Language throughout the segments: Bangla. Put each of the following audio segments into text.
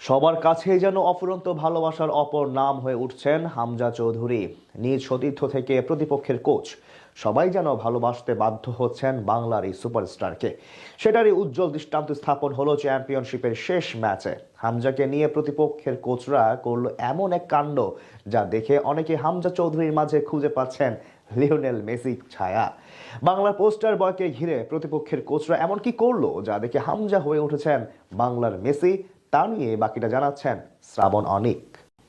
সবার কাছেই যেন অফুরন্ত ভালোবাসার অপর নাম হয়ে উঠছেন হামজা চৌধুরী। নিজ সতীর্থ থেকে প্রতিপক্ষের কোচ, সবাই যেন ভালোবাসতে বাধ্য হচ্ছেন বাংলার এই সুপারস্টারকে। সেটারই উজ্জ্বল দৃষ্টান্ত স্থাপন হলো চ্যাম্পিয়নশিপের শেষ ম্যাচে। হামজাকে নিয়ে প্রতিপক্ষের কোচরা করলো এমন এক কাণ্ড, যা দেখে অনেকে হামজা চৌধুরীর মাঝে খুঁজে পাচ্ছেন লিওনেল মেসি ছায়া। বাংলার পোস্টার বয়কে ঘিরে প্রতিপক্ষের কোচরা এমন কি করলো যা দেখে হামজা হয়ে উঠেছেন বাংলার মেসি? তা নিয়ে বাকিটা জানাচ্ছেন শ্রাবণ অনিক।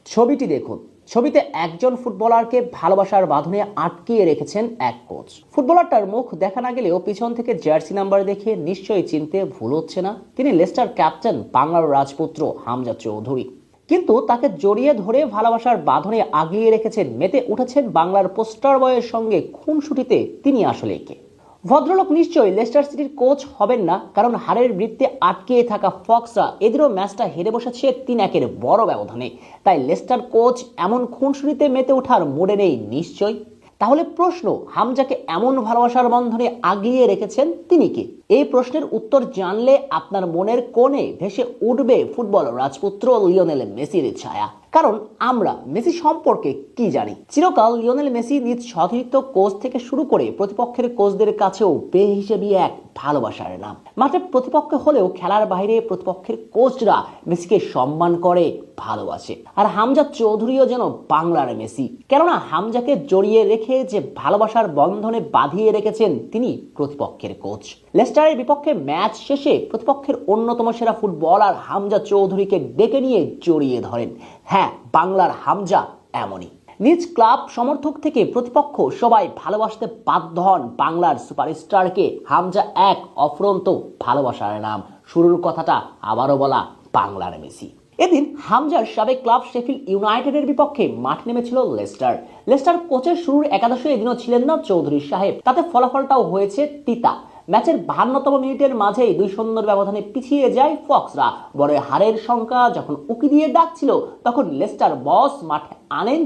ছবিটি দেখুন। ছবিতে একজন ফুটবলারকে ভালোবাসার বাঁধনে আটকিয়ে রেখেছেন এক কোচ। ফুটবলারটার মুখ দেখা না গেলেও পিছন থেকে জার্সি নাম্বার দেখে নিশ্চয়ই চিনতে ভুল হচ্ছে না, তিনি লেস্টার ক্যাপ্টেন বাংলার রাজপুত্র হামজা চৌধুরী। কিন্তু তাকে জড়িয়ে ধরে ভালোবাসার বাঁধনে আগলিয়ে রেখেছেন, মেতে উঠেছেন বাংলার পোস্টার বয়ের সঙ্গে খুনসুটিতে তিনি আসলে কে। ভদ্রলোক নিশ্চয়ই লেস্টার সিটির কোচ হবেন না, কারণ হারের বৃত্তে আটকে থাকা ফক্সরা এদেরও ম্যাচটা হেরে বসেছে 3-1 বড় ব্যবধানে। তাই লেস্টার কোচ এমন খুনসুটিতে মেতে ওঠার মোড়ে নেই নিশ্চয়ই। তাহলে প্রশ্ন, হামজাকে এমন ভালোবাসার বন্ধনে আগলিয়ে রেখেছেন তিনি কে? এই প্রশ্নের উত্তর জানলে আপনার মনের কোণে ভেসে উঠবে ফুটবল রাজপুত্র লিওনেল মেসির ছায়া। কারণ আমরা মেসি সম্পর্কে কি জানি? চিরকাল লিওনেল মেসি নিজ সতীর্থ কোচ থেকে শুরু করে প্রতিপক্ষের কোচদের কাছেও বেহিসেবি এক ভালোবাসার নাম। মাঠে প্রতিপক্ষ হলেও খেলার বাইরে প্রতিপক্ষের কোচরা মেসিকে সম্মান করে, ভালোবাসে। আর হামজা চৌধুরীও যেন বাংলার মেসি, কেননা হামজাকে জড়িয়ে রেখে যে ভালোবাসার বন্ধনে বাঁধিয়ে রেখেছেন তিনি প্রতিপক্ষের কোচ। লেস্টারের বিপক্ষে ম্যাচ শেষে প্রতিপক্ষের অন্যতম সেরা ফুটবলার হামজা চৌধুরীকে ডেকে নিয়ে জড়িয়ে ধরেন। হ্যাঁ, বাংলার হামজা এমনই। নিজ ক্লাব সমর্থক থেকে প্রতিপক্ষ সবাই ভালোবাসতে বাধ্য হন বাংলার সুপারস্টারকে। হামজা এক অফুরন্ত ভালোবাসার নাম। শুরুর কথাটা আবারও বলা, বাংলার মেসি। এদিন হামজার সাবেক ক্লাব শেফিল্ড ইউনাইটেডের বিপক্ষে মাঠে নেমেছিল লেস্টার। লেস্টার কোচের শুরুর একাদশে এদিনও ছিলেন না চৌধুরী সাহেব, তাতে ফলাফলটাও হয়েছে তিতা। ম্যাচের 52তম মিনিটের মাঝেই 2-0 ব্যবধানে পিছিয়ে যায় ফক্সরা। বড় হারের সংখ্যা যখন উকি দিয়ে ডাকছিল, তখন লেস্টার বস মাঠে আনেন